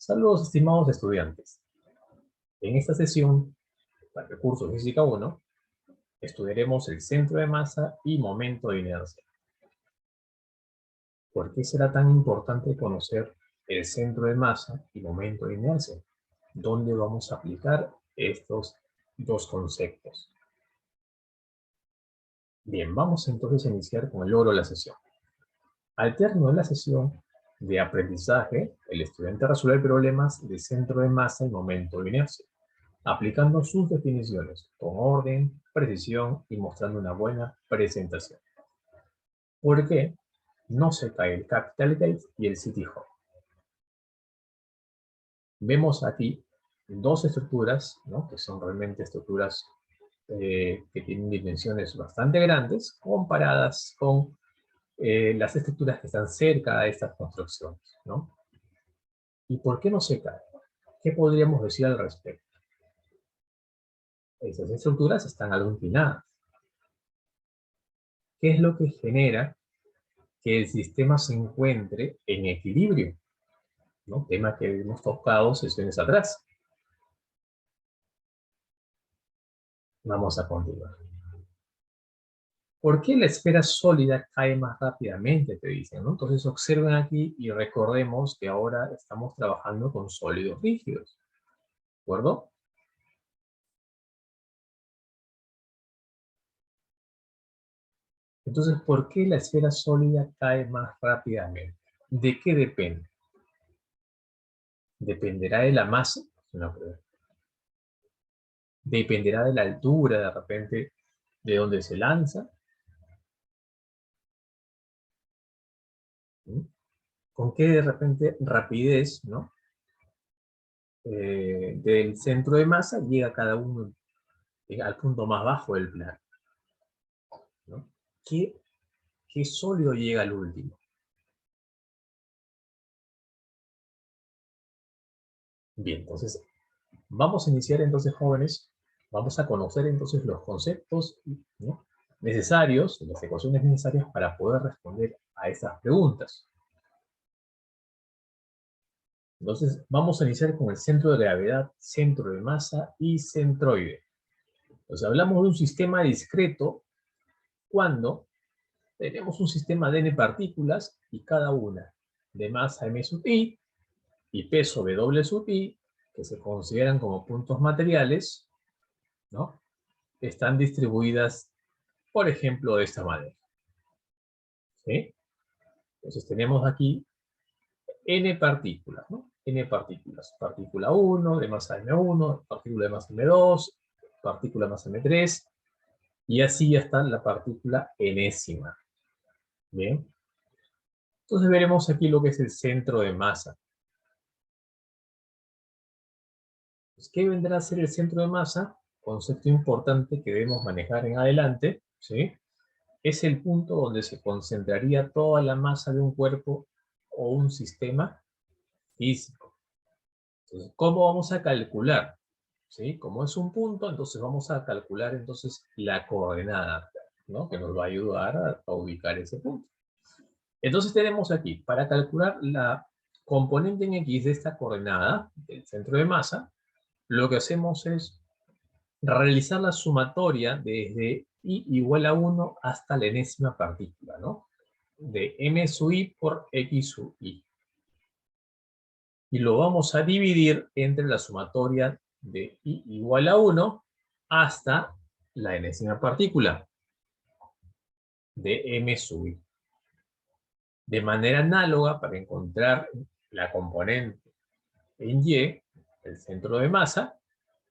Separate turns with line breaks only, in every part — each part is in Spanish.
Saludos, estimados estudiantes. En esta sesión, para el curso Física 1, estudiaremos el centro de masa y momento de inercia. ¿Por qué será tan importante conocer el centro de masa y momento de inercia? ¿Dónde vamos a aplicar estos dos conceptos? Bien, vamos entonces a iniciar con el logro de la sesión. Al término de la sesión de aprendizaje, el estudiante resuelve problemas de centro de masa y momento de inercia, aplicando sus definiciones con orden, precisión y mostrando una buena presentación. ¿Por qué no se cae el Capital Gate y el City Hall? Vemos aquí dos estructuras, ¿no?, que son realmente estructuras que tienen dimensiones bastante grandes comparadas con las estructuras que están cerca de estas construcciones, ¿no? ¿Y por qué no se cae? ¿Qué podríamos decir al respecto? Esas estructuras están algo inclinadas. ¿Qué es lo que genera que el sistema se encuentre en equilibrio? ¿No? Tema que hemos tocado sesiones atrás. Vamos a continuar. ¿Por qué la esfera sólida cae más rápidamente? Te dicen, ¿no? Entonces observen aquí y recordemos que ahora estamos trabajando con sólidos rígidos. ¿De acuerdo? Entonces, ¿por qué la esfera sólida cae más rápidamente? ¿De qué depende? ¿Dependerá de la masa? No, ¿dependerá de la altura, de repente, de donde se lanza? ¿Mm? ¿Con qué de repente rapidez, ¿no?, del centro de masa llega cada uno al punto más bajo del plano, ¿no? ¿Qué sólido llega al último? Bien, entonces vamos a iniciar entonces, jóvenes, vamos a conocer entonces los conceptos, ¿no?, necesarios, las ecuaciones necesarias para poder responder a estas preguntas. Entonces vamos a iniciar con el centro de gravedad, centro de masa y centroide. Entonces hablamos de un sistema discreto cuando tenemos un sistema de n partículas y cada una de masa m sub i y peso w sub i, que se consideran como puntos materiales, ¿no?, están distribuidas, por ejemplo, de esta manera, ¿sí? Entonces tenemos aquí n partículas, ¿no? N partículas. Partícula 1 de masa m1, partícula de masa m2, partícula de masa m3, y así hasta la partícula enésima. Bien. Entonces veremos aquí lo que es el centro de masa. Pues, ¿qué vendrá a ser el centro de masa? Concepto importante que debemos manejar en adelante, ¿sí? Es el punto donde se concentraría toda la masa de un cuerpo o un sistema físico. Entonces, ¿cómo vamos a calcular? ¿Sí? Como es un punto, entonces vamos a calcular entonces la coordenada, ¿no?, que nos va a ayudar a ubicar ese punto. Entonces tenemos aquí, para calcular la componente en X de esta coordenada, del centro de masa, lo que hacemos es realizar la sumatoria desde i igual a 1 hasta la enésima partícula, ¿no?, de m sub i por x sub i. Y lo vamos a dividir entre la sumatoria de i igual a 1 hasta la enésima partícula de m sub i. De manera análoga, para encontrar la componente en Y, el centro de masa,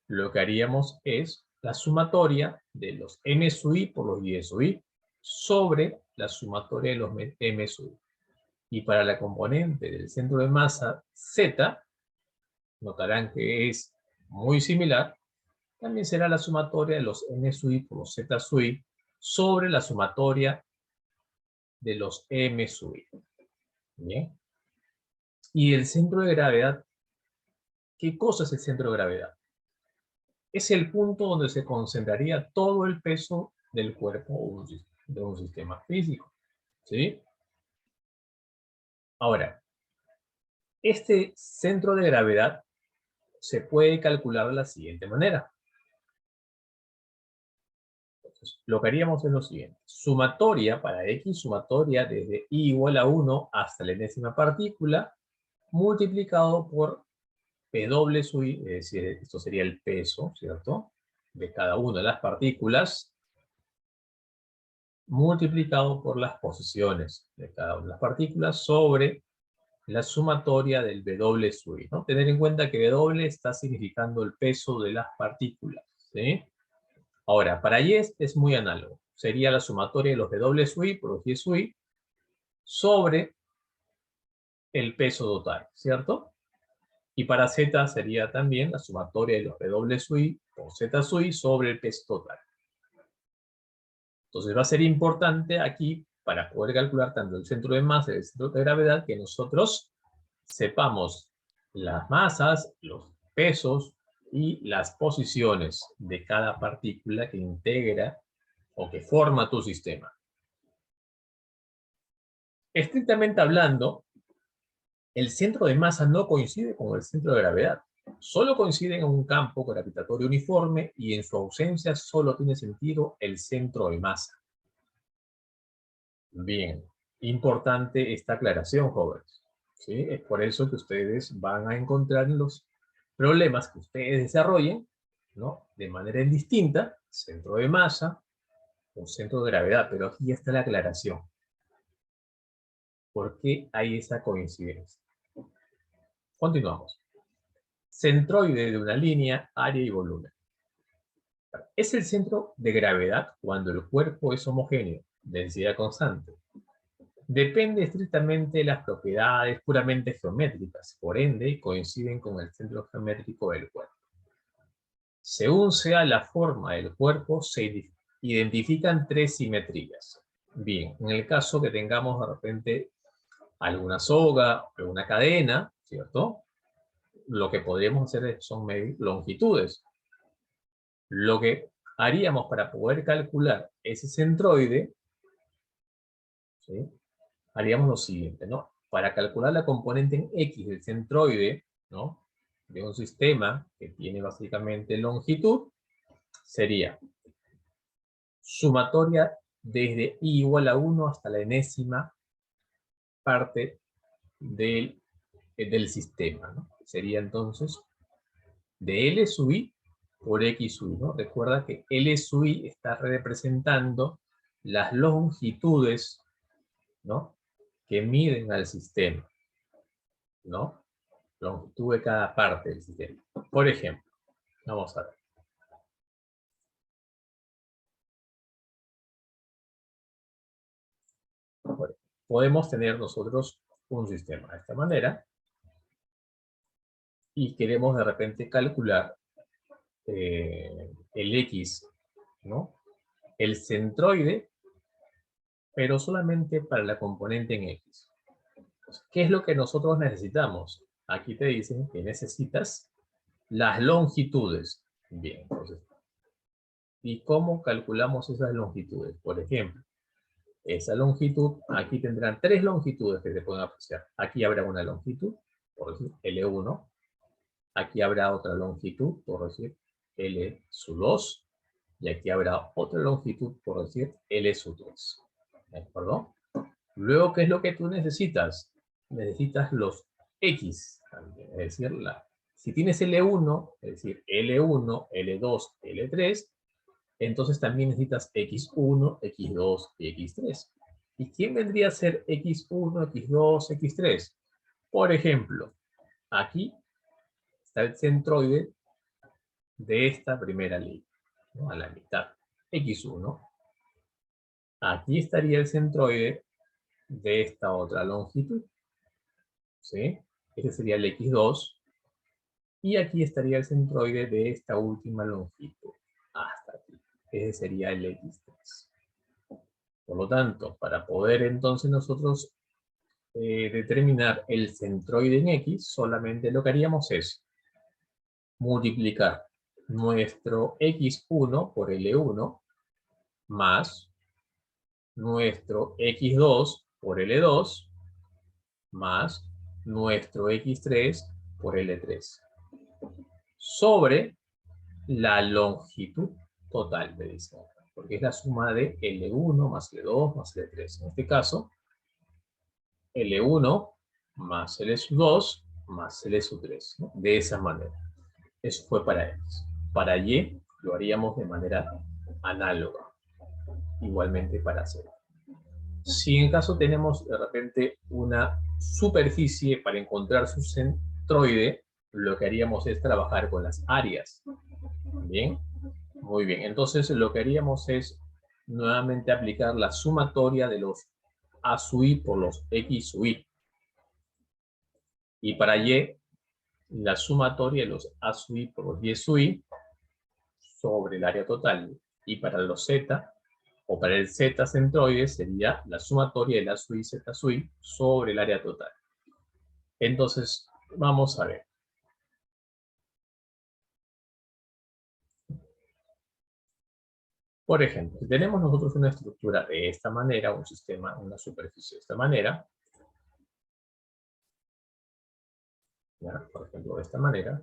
lo que haríamos es la sumatoria de los m sub i por los y sub i sobre la sumatoria de los m sub i. Y para la componente del centro de masa Z, notarán que es muy similar, también será la sumatoria de los m sub i por los z sub i sobre la sumatoria de los m sub i. Bien. Y el centro de gravedad, ¿qué cosa es el centro de gravedad? Es el punto donde se concentraría todo el peso del cuerpo de un sistema físico, ¿sí? Ahora, Este centro de gravedad se puede calcular de la siguiente manera. Entonces, lo que haríamos es lo siguiente. Sumatoria para X, sumatoria desde I igual a 1 hasta la enésima partícula, multiplicado por P sub I, es decir, esto sería el peso, ¿cierto?, de cada una de las partículas, multiplicado por las posiciones de cada una de las partículas sobre la sumatoria del W sub I, ¿no? Tener en cuenta que W está significando el peso de las partículas, ¿sí? Ahora, para Y es muy análogo. Sería la sumatoria de los W sub I por los Y sub I sobre el peso total, ¿cierto? Y para Z sería también la sumatoria de los W sub I por Z sub I sobre el peso total. Entonces va a ser importante aquí, para poder calcular tanto el centro de masa y el centro de gravedad, que nosotros sepamos las masas, los pesos y las posiciones de cada partícula que integra o que forma tu sistema. Estrictamente hablando, el centro de masa no coincide con el centro de gravedad. Solo coinciden en un campo gravitatorio uniforme y en su ausencia solo tiene sentido el centro de masa. Bien, importante esta aclaración, jóvenes. ¿Sí? Es por eso que ustedes van a encontrar en los problemas que ustedes desarrollen, ¿no?, de manera indistinta, centro de masa o centro de gravedad, pero aquí ya está la aclaración. ¿Por qué hay esa coincidencia? Continuamos. Centroide de una línea, área y volumen. Es el centro de gravedad cuando el cuerpo es homogéneo, densidad constante. Depende estrictamente de las propiedades puramente geométricas, por ende coinciden con el centro geométrico del cuerpo. Según sea la forma del cuerpo, se identifican tres simetrías. Bien, en el caso que tengamos de repente alguna soga o una cadena, ¿cierto?, lo que podríamos hacer son medir longitudes. Lo que haríamos para poder calcular ese centroide, ¿sí?, haríamos lo siguiente, ¿no? Para calcular la componente en X del centroide, ¿no?, de un sistema que tiene básicamente longitud, sería sumatoria desde I igual a 1 hasta la enésima parte del sistema, ¿no? Sería entonces de L sub I por X sub I, ¿no? Recuerda que L sub I está representando las longitudes, ¿no?, que miden al sistema, ¿no? Longitud de cada parte del sistema. Por ejemplo, vamos a ver. Bueno, podemos tener nosotros un sistema de esta manera y queremos de repente calcular el X, ¿no?, el centroide, pero solamente para la componente en X. ¿Qué es lo que nosotros necesitamos? Aquí te dicen que necesitas las longitudes. Bien, entonces, ¿y cómo calculamos esas longitudes? Por ejemplo, esa longitud, aquí tendrán tres longitudes que se pueden apreciar. Aquí habrá una longitud, por decir L1. Aquí habrá otra longitud, por decir L sub 2. Y aquí habrá otra longitud, por decir L sub 3. ¿De acuerdo? Luego, ¿qué es lo que tú necesitas? Necesitas los X también, es decir, si tienes L1, es decir, L1, L2, L3, entonces también necesitas X1, X2 y X3. ¿Y quién vendría a ser X1, X2, X3? Por ejemplo, aquí está el centroide de esta primera línea, ¿no?, a la mitad, X1. Aquí estaría el centroide de esta otra longitud, ¿sí? Este sería el X2. Y aquí estaría el centroide de esta última longitud, hasta aquí. Ese sería el X3. Por lo tanto, para poder entonces nosotros determinar el centroide en X, solamente lo que haríamos es multiplicar nuestro X1 por L1 más nuestro X2 por L2 más nuestro X3 por L3 sobre la longitud total, me dice, porque es la suma de L1 más L2 más L3. En este caso, L1 más L2 más L3, ¿no? De esa manera. Eso fue para X. Para Y lo haríamos de manera análoga. Igualmente para Z. Si en caso tenemos de repente una superficie para encontrar su centroide, lo que haríamos es trabajar con las áreas. ¿Bien? Muy bien. Entonces lo que haríamos es nuevamente aplicar la sumatoria de los A sub I por los X sub I. Y para Y, la sumatoria de los A sub I por los Y sub I sobre el área total. Y para los Z, o para el Z centroide, sería la sumatoria del A sub I Z sub I sobre el área total. Entonces, vamos a ver. Por ejemplo, si tenemos nosotros una estructura de esta manera, un sistema, una superficie de esta manera, ¿ya? Por ejemplo, de esta manera,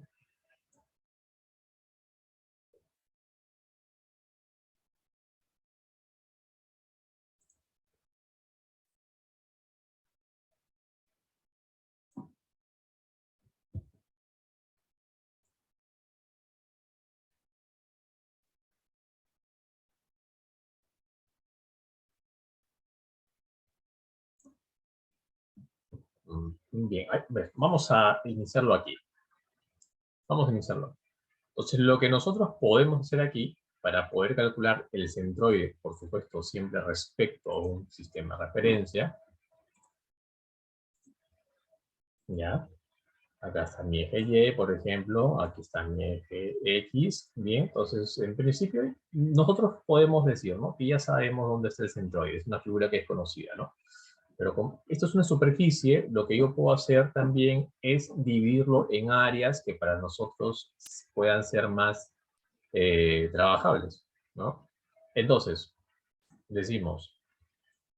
bien, vamos a iniciarlo aquí. Vamos a iniciarlo. Entonces, lo que nosotros podemos hacer aquí, para poder calcular el centroide, por supuesto, siempre respecto a un sistema de referencia, ¿ya? Acá está mi eje Y, por ejemplo, aquí está mi eje X, bien, entonces, en principio, nosotros podemos decir, ¿no? Que ya sabemos dónde está el centroide, es una figura que es conocida, ¿no? Pero como esto es una superficie, lo que yo puedo hacer también es dividirlo en áreas que para nosotros puedan ser más trabajables, ¿no? Entonces, decimos,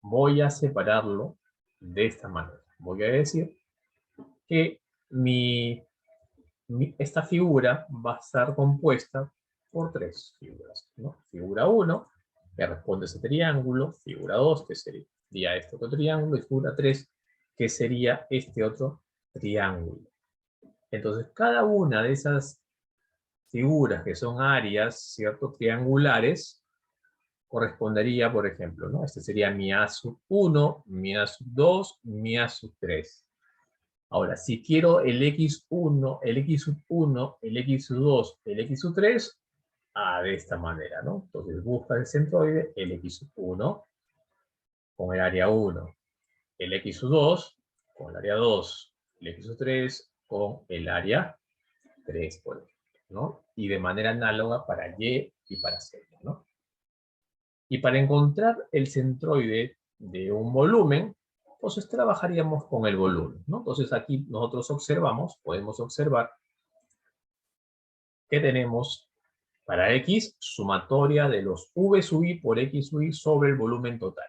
voy a separarlo de esta manera. Voy a decir que esta figura va a estar compuesta por tres figuras, ¿no? Figura 1, que responde a ese triángulo, figura 2, que sería este otro triángulo, y figura 3, que sería este otro triángulo. Entonces, cada una de esas figuras que son áreas, ¿cierto?, triangulares, correspondería, por ejemplo, ¿no? Este sería mi A sub 1, mi A sub 2, mi A sub 3. Ahora, si quiero el X1, el X sub 1, el X sub 2, el X sub 3, de esta manera, ¿no? Entonces busca el centroide, el X sub 1 con el área 1, el X sub 2 con el área 2, el X sub 3 con el área 3, por ejemplo, ¿no? Y de manera análoga para Y y para Z, ¿no? Y para encontrar el centroide de un volumen, entonces trabajaríamos con el volumen, ¿no? Entonces aquí nosotros podemos observar que tenemos para X sumatoria de los V sub I por X sub I sobre el volumen total.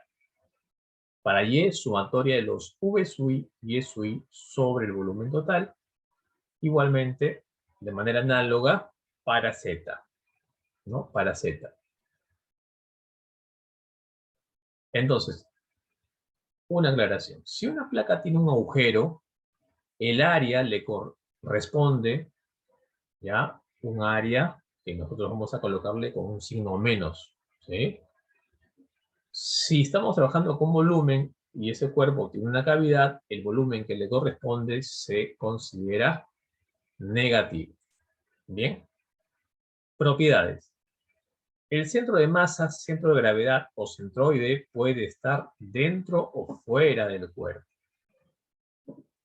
Para Y, sumatoria de los V sub I y Y sub I sobre el volumen total. Igualmente, de manera análoga, para Z, ¿no? Para Z. Entonces, una aclaración. Si una placa tiene un agujero, el área le corresponde, ¿ya? Un área que nosotros vamos a colocarle con un signo menos, ¿sí? Si estamos trabajando con volumen y ese cuerpo tiene una cavidad, el volumen que le corresponde se considera negativo. Bien. Propiedades. El centro de masa, centro de gravedad o centroide puede estar dentro o fuera del cuerpo.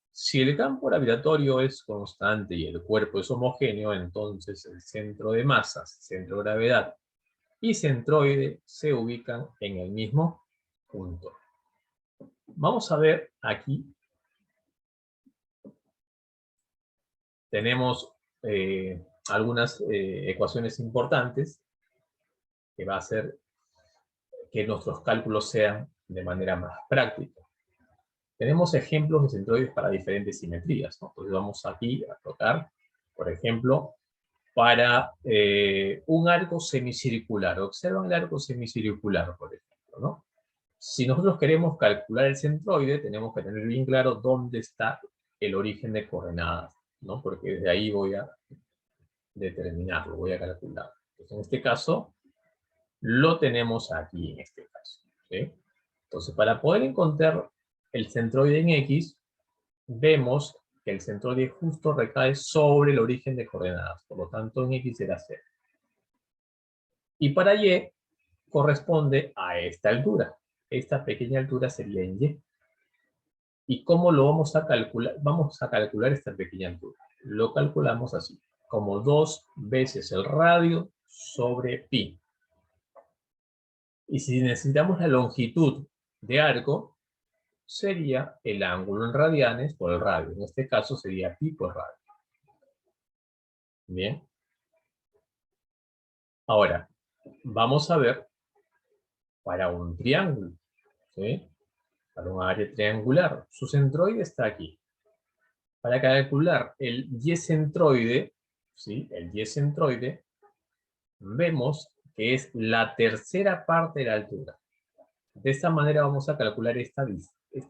Si el campo gravitatorio es constante y el cuerpo es homogéneo, entonces el centro de masa, centro de gravedad y centroide se ubican en el mismo punto. Vamos a ver aquí. Tenemos algunas ecuaciones importantes que va a hacer que nuestros cálculos sean de manera más práctica. Tenemos ejemplos de centroides para diferentes simetrías, ¿no? Entonces vamos aquí a tocar, por ejemplo, para un arco semicircular. Observan el arco semicircular, por ejemplo, ¿no? Si nosotros queremos calcular el centroide, tenemos que tener bien claro dónde está el origen de coordenadas, ¿no? Porque desde ahí voy a determinarlo, voy a calcular. Entonces, en este caso, lo tenemos aquí, en este caso, ¿sí? Entonces, para poder encontrar el centroide en X, vemos que el centroide justo recae sobre el origen de coordenadas, por lo tanto en X será 0. Y para Y corresponde a esta altura. Esta pequeña altura sería en Y. ¿Y cómo lo vamos a calcular? Vamos a calcular esta pequeña altura. Lo calculamos así, como 2 veces el radio sobre pi. Y si necesitamos la longitud de arco, sería el ángulo en radianes por el radio. En este caso sería pi por radio. Bien. Ahora, vamos a ver para un triángulo, ¿sí? Para un área triangular. Su centroide está aquí. Para calcular el Y-centroide, ¿sí? El Y-centroide, vemos que es la tercera parte de la altura. De esta manera vamos a calcular esta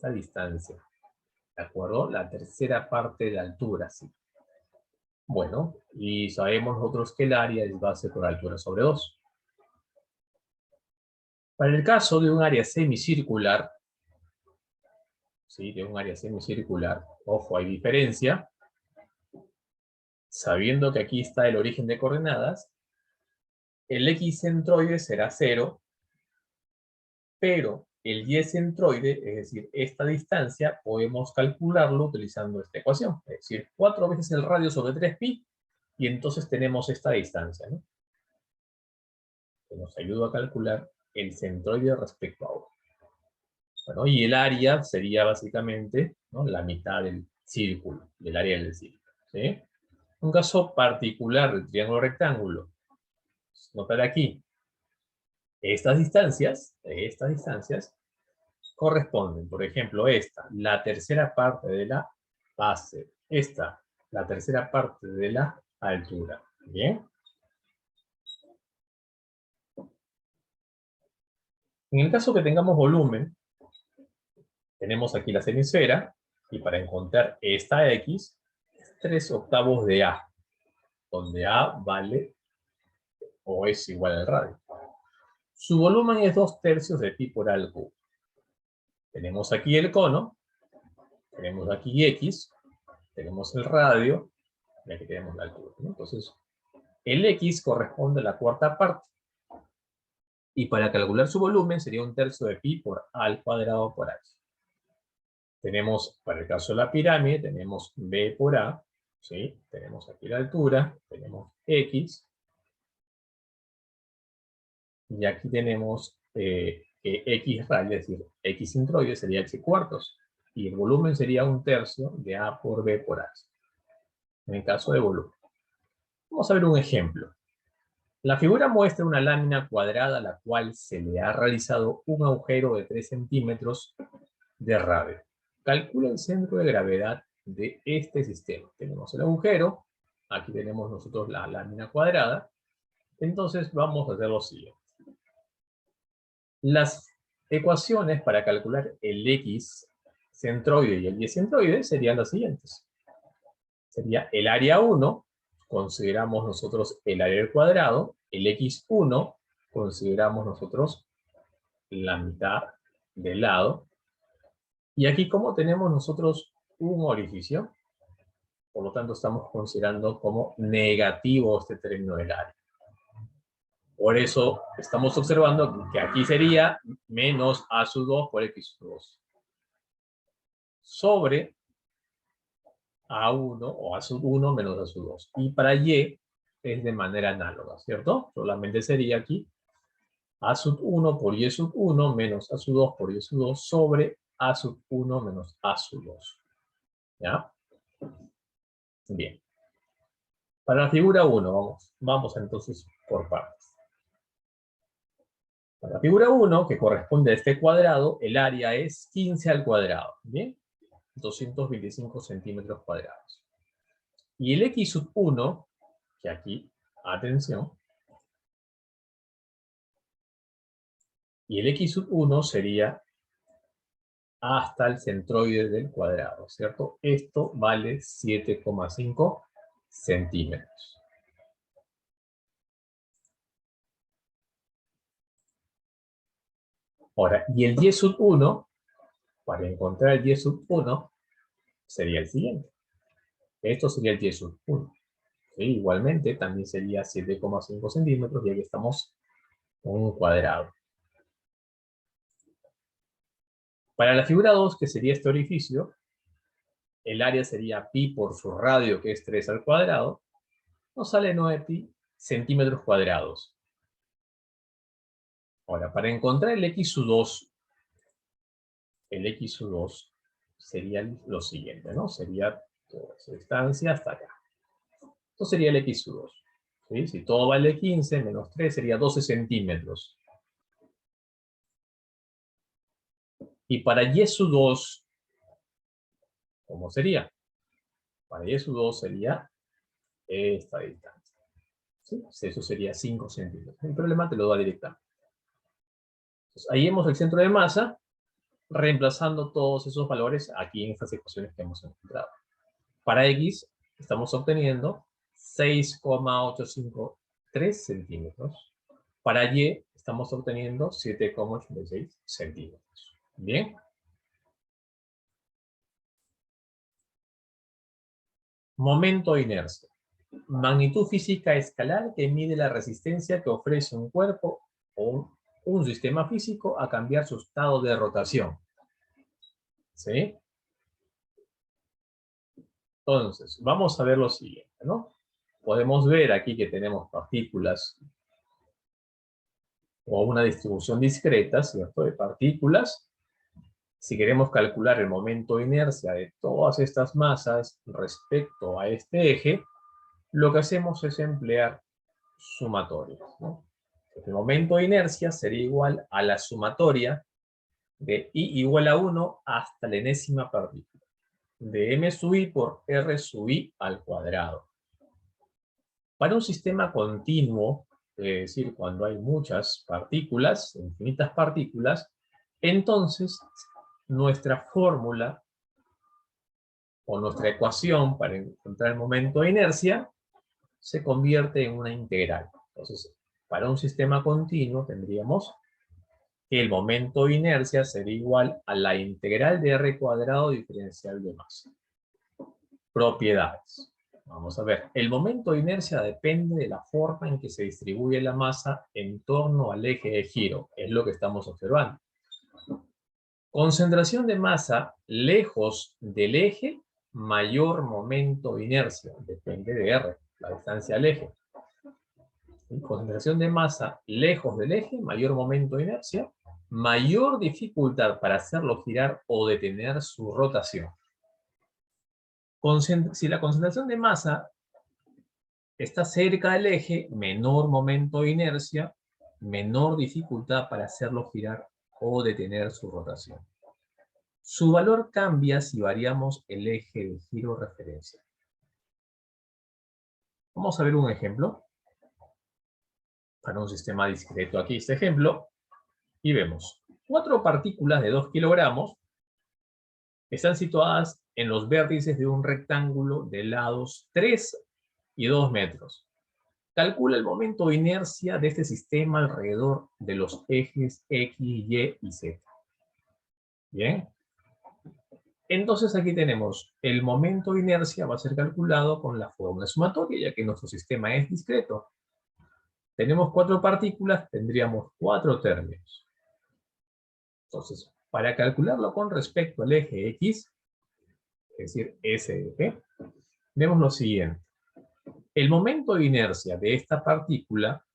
distancia. ¿De acuerdo? La tercera parte de la altura, sí. Bueno, y sabemos nosotros que el área es base por altura sobre 2. Para el caso de un área semicircular, ¿sí? De un área semicircular, ojo, hay diferencia. Sabiendo que aquí está el origen de coordenadas, el X centroide será 0, pero el Y centroide, es decir, esta distancia, podemos calcularlo utilizando esta ecuación. Es decir, 4 veces el radio sobre 3pi, y entonces tenemos esta distancia, ¿no? Que nos ayuda a calcular el centroide respecto a otro. Bueno, y el área sería básicamente, ¿no?, la mitad del círculo, del área del círculo, ¿sí? Un caso particular del triángulo rectángulo. Notar aquí, estas distancias corresponden, por ejemplo, esta, la tercera parte de la base, esta, la tercera parte de la altura. ¿Bien? En el caso que tengamos volumen, tenemos aquí la semisfera, y para encontrar esta X, es 3/8 de A, donde A vale o es igual al radio. Su volumen es 2/3 de pi por A al cubo. Tenemos aquí el cono, tenemos aquí X, tenemos el radio, y aquí tenemos la altura, ¿no? Entonces, el X corresponde a la cuarta parte. Y para calcular su volumen sería 1/3 de pi por A al cuadrado por H. Tenemos, para el caso de la pirámide, tenemos B por A, ¿sí? Tenemos aquí la altura, tenemos X, y aquí tenemos X raya, es decir, X introide sería X cuartos, y el volumen sería 1/3 de A por B por H, en el caso de volumen. Vamos a ver un ejemplo. La figura muestra una lámina cuadrada a la cual se le ha realizado un agujero de 3 centímetros de radio. Calcula el centro de gravedad de este sistema. Tenemos el agujero, aquí tenemos nosotros la lámina cuadrada, entonces vamos a hacer lo siguiente. Las ecuaciones para calcular el X centroide y el Y centroide serían las siguientes. Sería el área 1, consideramos nosotros el área al cuadrado, el X1, consideramos nosotros la mitad del lado, y aquí como tenemos nosotros un orificio, por lo tanto estamos considerando como negativo este término del área. Por eso estamos observando que aquí sería menos A sub 2 por X sub 2 sobre A1 o A sub 1 menos A sub 2. Y para Y es de manera análoga, ¿cierto? Solamente sería aquí A sub 1 por Y sub 1 menos A sub 2 por Y sub 2 sobre A sub 1 menos A sub 2. ¿Ya? Bien. Para la figura 1, vamos entonces por partes. Para la figura 1, que corresponde a este cuadrado, el área es 15 al cuadrado, ¿bien? 225 centímetros cuadrados. Y el x sub 1, que aquí, atención, y el x sub 1 sería hasta el centroide del cuadrado, ¿cierto? Esto vale 7,5 centímetros. Ahora, y el y sub 1, para encontrar el y sub 1, sería el siguiente. Esto sería el y sub 1. ¿Sí? Igualmente, también sería 7,5 centímetros, ya que estamos con un cuadrado. Para la figura 2, que sería este orificio, el área sería pi por su radio, que es 3 al cuadrado, nos sale 9 pi centímetros cuadrados. Ahora, para encontrar el x sub 2, el x sub 2 sería lo siguiente, ¿no? Sería toda esa distancia hasta acá. Esto sería el x sub 2. ¿Sí? Si todo vale 15, menos 3 sería 12 centímetros. Y para y sub 2, ¿cómo sería? Para y sub 2 sería esta distancia. ¿Sí? Eso sería 5 centímetros. El problema te lo da directamente. Entonces, ahí hemos el centro de masa, reemplazando todos esos valores aquí en estas ecuaciones que hemos encontrado. Para X estamos obteniendo 6,853 centímetros. Para Y estamos obteniendo 7,86 centímetros. Bien. Momento de inercia. Magnitud física escalar que mide la resistencia que ofrece un cuerpo o un sistema físico a cambiar su estado de rotación. ¿Sí? Entonces, vamos a ver lo siguiente, ¿no? Podemos ver aquí que tenemos partículas o una distribución discreta, ¿cierto? De partículas. Si queremos calcular el momento de inercia de todas estas masas respecto a este eje, lo que hacemos es emplear sumatorias, ¿no? El momento de inercia sería igual a la sumatoria de I igual a 1 hasta la enésima partícula, de m sub i por r sub i al cuadrado. Para un sistema continuo, es decir, cuando hay muchas partículas, infinitas partículas, entonces nuestra fórmula o nuestra ecuación para encontrar el momento de inercia se convierte en una integral. Entonces, para un sistema continuo tendríamos que el momento de inercia sería igual a la integral de r cuadrado diferencial de masa. Propiedades. Vamos a ver, el momento de inercia depende de la forma en que se distribuye la masa en torno al eje de giro. Es lo que estamos observando. Concentración de masa lejos del eje, mayor momento de inercia. Depende de R, la distancia al eje. Concentración de masa lejos del eje, mayor momento de inercia, mayor dificultad para hacerlo girar o detener su rotación. Si la concentración de masa está cerca del eje, menor momento de inercia, menor dificultad para hacerlo girar o detener su rotación. Su valor cambia si variamos el eje de giro referencia. Vamos a ver un ejemplo para un sistema discreto. Aquí este ejemplo. Y vemos 4 partículas de 2 kilogramos están situadas en los vértices de un rectángulo de lados 3 y 2 metros. Calcula el momento de inercia de este sistema alrededor de los ejes X, Y y Z. Bien. Entonces aquí tenemos el momento de inercia va a ser calculado con la fórmula sumatoria, ya que nuestro sistema es discreto. Tenemos 4 partículas, tendríamos 4 términos. Entonces, para calcularlo con respecto al eje X, es decir, ese eje, vemos lo siguiente. El momento de inercia de esta partícula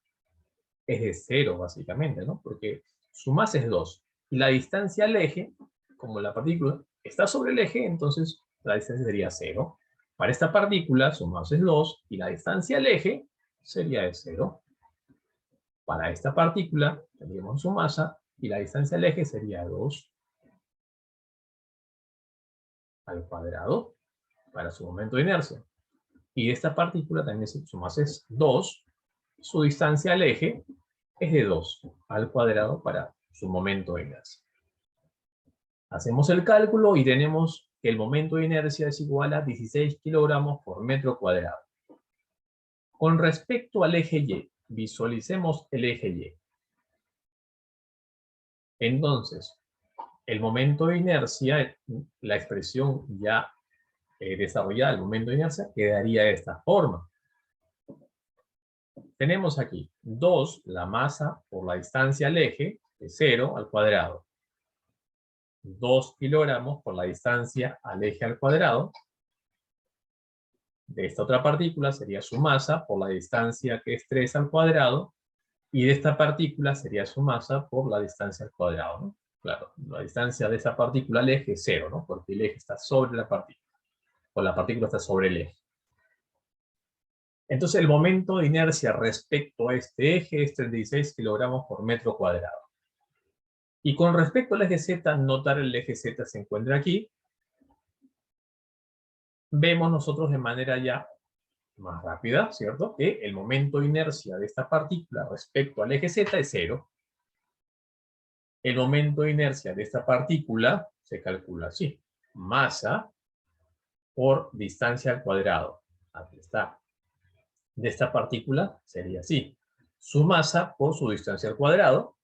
es de 0, básicamente, ¿no? Porque su masa es 2. Y la distancia al eje, como la partícula está sobre el eje, entonces la distancia sería 0. Para esta partícula, su masa es 2, y la distancia al eje sería de 0. Para esta partícula tendríamos su masa y la distancia al eje sería 2 al cuadrado para su momento de inercia. Y esta partícula también su masa es 2, su distancia al eje es de 2 al cuadrado para su momento de inercia. Hacemos el cálculo y tenemos que el momento de inercia es igual a 16 kilogramos por metro cuadrado. Con respecto al eje Y, visualicemos el eje Y. Entonces, el momento de inercia, la expresión ya desarrollada, el momento de inercia, quedaría de esta forma. Tenemos aquí 2, la masa por la distancia al eje, de 0 al cuadrado. 2 kilogramos por la distancia al eje al cuadrado. De esta otra partícula sería su masa por la distancia que es 3 al cuadrado. Y de esta partícula sería su masa por la distancia al cuadrado, ¿no? Claro, la distancia de esa partícula al eje es 0, ¿no? Porque el eje está sobre la partícula. O la partícula está sobre el eje. Entonces el momento de inercia respecto a este eje es 36 kilogramos por metro cuadrado. Y con respecto al eje Z, notar el eje Z se encuentra aquí. Vemos nosotros de manera ya más rápida, ¿cierto? Que el momento de inercia de esta partícula respecto al eje Z es 0. El momento de inercia de esta partícula se calcula así. Masa por distancia al cuadrado. Aquí está. De esta partícula sería así. Su masa por su distancia al cuadrado.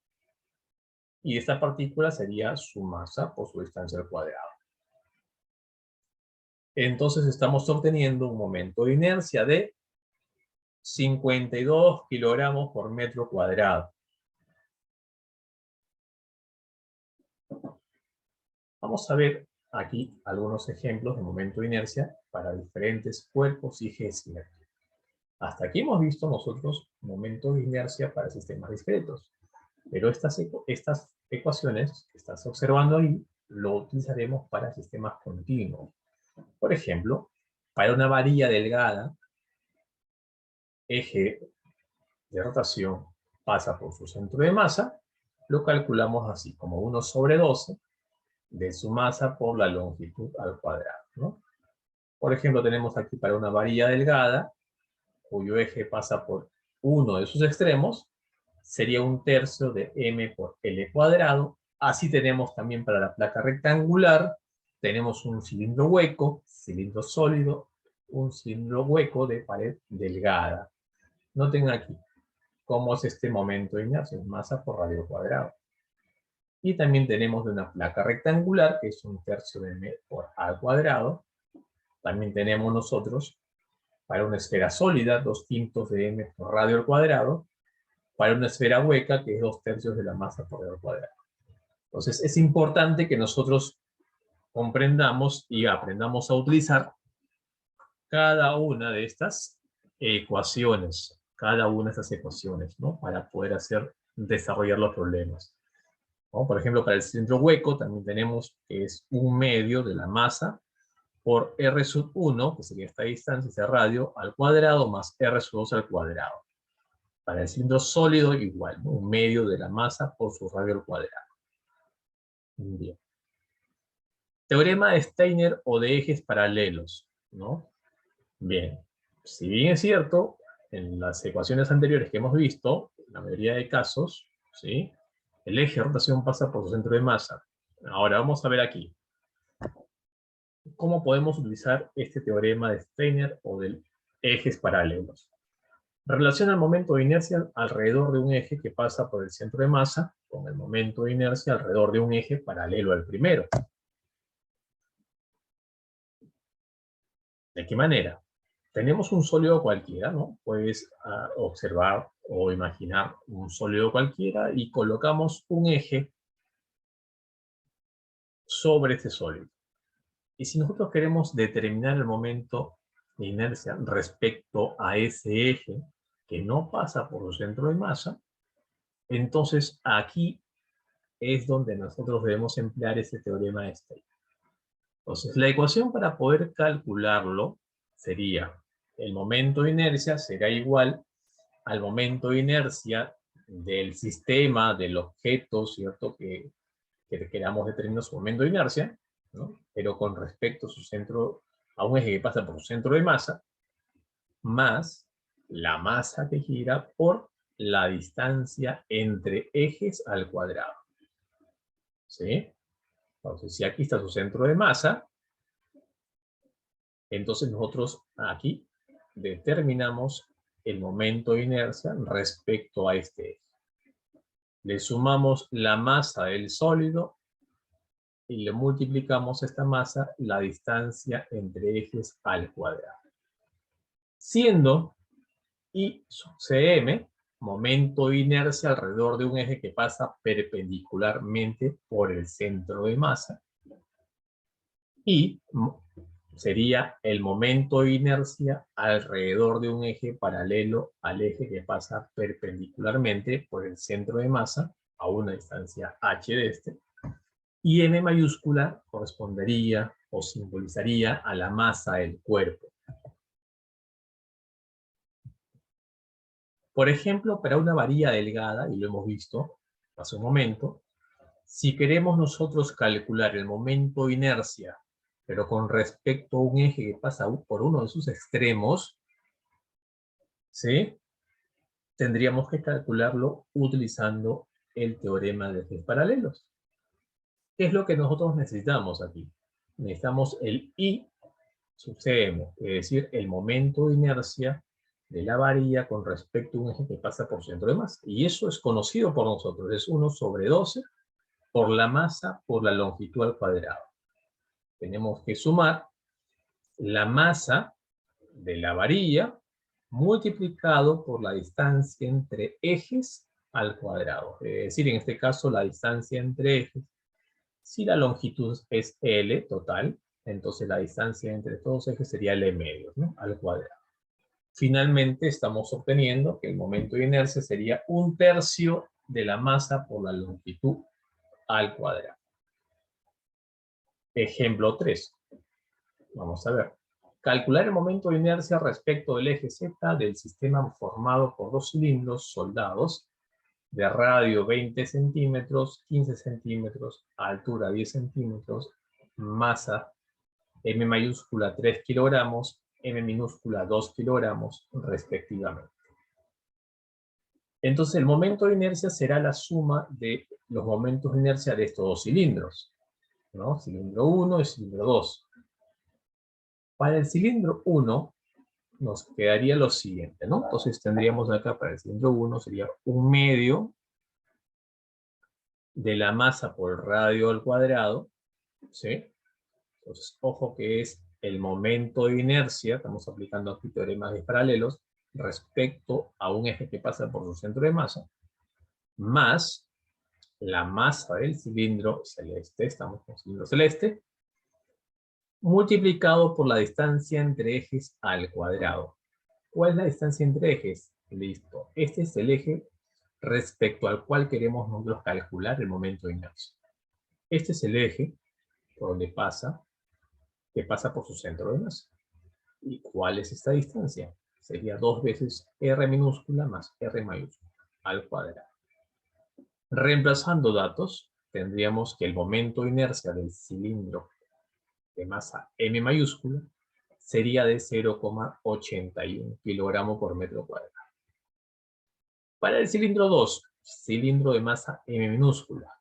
Y esta partícula sería su masa por su distancia al cuadrado. Entonces estamos obteniendo un momento de inercia de 52 kilogramos por metro cuadrado. Vamos a ver aquí algunos ejemplos de momento de inercia para diferentes cuerpos y ejes simétricos. Hasta aquí hemos visto nosotros momentos de inercia para sistemas discretos. Pero estas ecuaciones que estás observando ahí, lo utilizaremos para sistemas continuos. Por ejemplo, para una varilla delgada, eje de rotación pasa por su centro de masa, lo calculamos así, como 1 sobre 12 de su masa por la longitud al cuadrado, ¿no? Por ejemplo, tenemos aquí para una varilla delgada, cuyo eje pasa por uno de sus extremos, sería 1/3 de m por L cuadrado. Así tenemos también para la placa rectangular, tenemos un cilindro hueco, cilindro sólido, un cilindro hueco de pared delgada. Noten aquí cómo es este momento de inercia, masa por radio cuadrado. Y también tenemos de una placa rectangular, que es 1/3 de m por a cuadrado. También tenemos nosotros para una esfera sólida, 2/5 de m por radio al cuadrado. Para una esfera hueca, que es 2/3 de la masa por radio al cuadrado. Entonces, es importante que nosotros comprendamos y aprendamos a utilizar cada una de estas ecuaciones, ¿no? Para poder desarrollar los problemas, ¿no? Por ejemplo, para el cilindro hueco también tenemos que es 1/2 de la masa por R sub 1, que sería esta distancia, ese radio, al cuadrado, más R sub 2 al cuadrado. Para el cilindro sólido igual, ¿no? 1/2 de la masa por su radio al cuadrado. Bien. Teorema de Steiner o de ejes paralelos, ¿no? Bien. Si bien es cierto, en las ecuaciones anteriores que hemos visto, en la mayoría de casos, ¿sí? El eje de rotación pasa por su centro de masa. Ahora vamos a ver aquí cómo podemos utilizar este teorema de Steiner o de ejes paralelos. Relaciona el momento de inercia alrededor de un eje que pasa por el centro de masa con el momento de inercia alrededor de un eje paralelo al primero. ¿De qué manera? Tenemos un sólido cualquiera, ¿no? Puedes observar o imaginar un sólido cualquiera y colocamos un eje sobre este sólido. Y si nosotros queremos determinar el momento de inercia respecto a ese eje que no pasa por su centro de masa, entonces aquí es donde nosotros debemos emplear ese teorema de Steiner. Entonces, la ecuación para poder calcularlo sería, el momento de inercia será igual al momento de inercia del sistema, del objeto, ¿cierto? Que queramos determinar su momento de inercia, ¿no? Pero con respecto a su centro, a un eje que pasa por su centro de masa, más la masa que gira por la distancia entre ejes al cuadrado. ¿Sí? Entonces, si aquí está su centro de masa, entonces nosotros aquí determinamos el momento de inercia respecto a este eje. Le sumamos la masa del sólido y le multiplicamos esta masa la distancia entre ejes al cuadrado. Siendo I sub cm momento de inercia alrededor de un eje que pasa perpendicularmente por el centro de masa, y sería el momento de inercia alrededor de un eje paralelo al eje que pasa perpendicularmente por el centro de masa a una distancia h de este, y m mayúscula correspondería o simbolizaría a la masa del cuerpo. Por ejemplo, para una varilla delgada, y lo hemos visto hace un momento, si queremos nosotros calcular el momento de inercia, pero con respecto a un eje que pasa por uno de sus extremos, ¿sí? Tendríamos que calcularlo utilizando el teorema de ejes paralelos. ¿Qué es lo que nosotros necesitamos aquí? Necesitamos el I sub cm, es decir, el momento de inercia de la varilla con respecto a un eje que pasa por centro de masa. Y eso es conocido por nosotros, es 1 sobre 12 por la masa por la longitud al cuadrado. Tenemos que sumar la masa de la varilla multiplicado por la distancia entre ejes al cuadrado. Es decir, en este caso, la distancia entre ejes. Si la longitud es L total, entonces la distancia entre todos los ejes sería L medio, ¿no? Al cuadrado. Finalmente, estamos obteniendo que el momento de inercia sería 1/3 de la masa por la longitud al cuadrado. Ejemplo 3. Vamos a ver. Calcular el momento de inercia respecto del eje Z del sistema formado por dos cilindros soldados de radio 20 centímetros, 15 centímetros, altura 10 centímetros, masa M mayúscula 3 kilogramos, M minúscula 2 kilogramos, respectivamente. Entonces, el momento de inercia será la suma de los momentos de inercia de estos dos cilindros, ¿no? Cilindro 1 y cilindro 2. Para el cilindro 1 nos quedaría lo siguiente, ¿no? Entonces tendríamos acá para el cilindro 1 sería 1/2 de la masa por radio al cuadrado, ¿sí? Entonces, ojo que es el momento de inercia, estamos aplicando aquí teoremas de paralelos, respecto a un eje que pasa por su centro de masa, más la masa del cilindro celeste, estamos con cilindro celeste, multiplicado por la distancia entre ejes al cuadrado. ¿Cuál es la distancia entre ejes? Listo. Este es el eje respecto al cual queremos nosotros calcular el momento de inercia. Este es el eje por donde pasa, que pasa por su centro de masa. ¿Y cuál es esta distancia? Sería 2 veces R minúscula más R mayúscula al cuadrado. Reemplazando datos, tendríamos que el momento de inercia del cilindro de masa M mayúscula sería de 0,81 kilogramos por metro cuadrado. Para el cilindro 2, cilindro de masa M minúscula,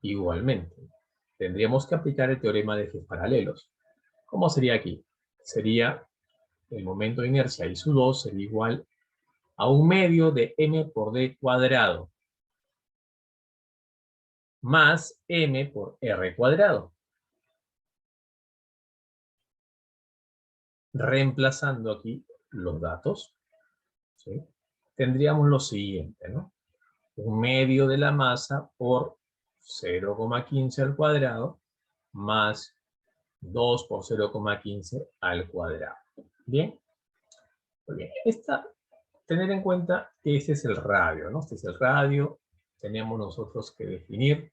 igualmente, tendríamos que aplicar el teorema de ejes paralelos. ¿Cómo sería aquí? Sería el momento de inercia I sub 2 sería igual a 1/2 de M por D cuadrado más M por R cuadrado. Reemplazando aquí los datos, ¿sí? Tendríamos lo siguiente, ¿no? 1/2 de la masa por 0,15 al cuadrado más 2 por 0,15 al cuadrado. ¿Bien? Muy bien. Tener en cuenta que este es el radio, ¿no? Este es el radio. Tenemos nosotros que definir,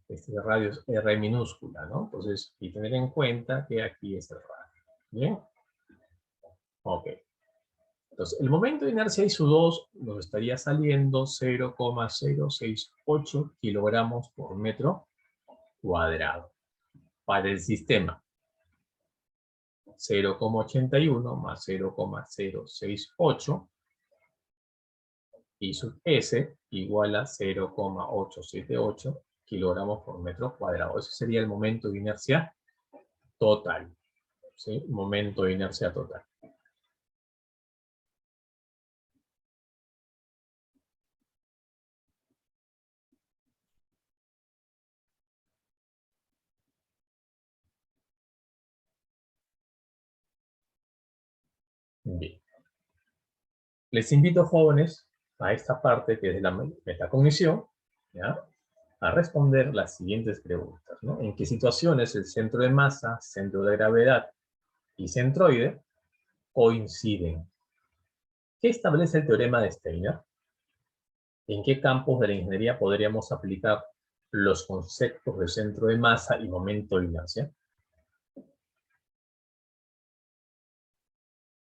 este radio es R minúscula, ¿no? Entonces, y tener en cuenta que aquí es el radio. ¿Bien? Ok. Entonces, el momento de inercia I sub 2 nos estaría saliendo 0,068 kilogramos por metro cuadrado. Para el sistema, 0,81 más 0,068 I sub S igual a 0,878 kilogramos por metro cuadrado. Ese sería el momento de inercia total. ¿Sí? Momento de inercia total. Bien. Les invito, jóvenes, a esta parte que es de la metacognición, ¿ya?, a responder las siguientes preguntas, ¿no? ¿En qué situaciones el centro de masa, centro de gravedad y centroide coinciden? ¿Qué establece el teorema de Steiner? ¿En qué campos de la ingeniería podríamos aplicar los conceptos de centro de masa y momento de inercia?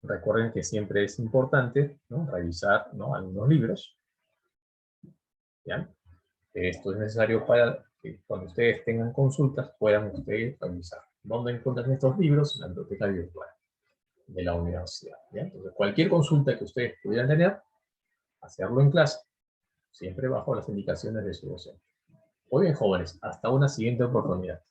Recuerden que siempre es importante, ¿no?, revisar, ¿no?, algunos libros. ¿Ya? Esto es necesario para que cuando ustedes tengan consultas puedan ustedes revisar. ¿Dónde encuentran estos libros? En la biblioteca virtual de la universidad. ¿Ya? Entonces, cualquier consulta que ustedes pudieran tener, hacerlo en clase, siempre bajo las indicaciones de su docente. Muy bien, jóvenes, hasta una siguiente oportunidad.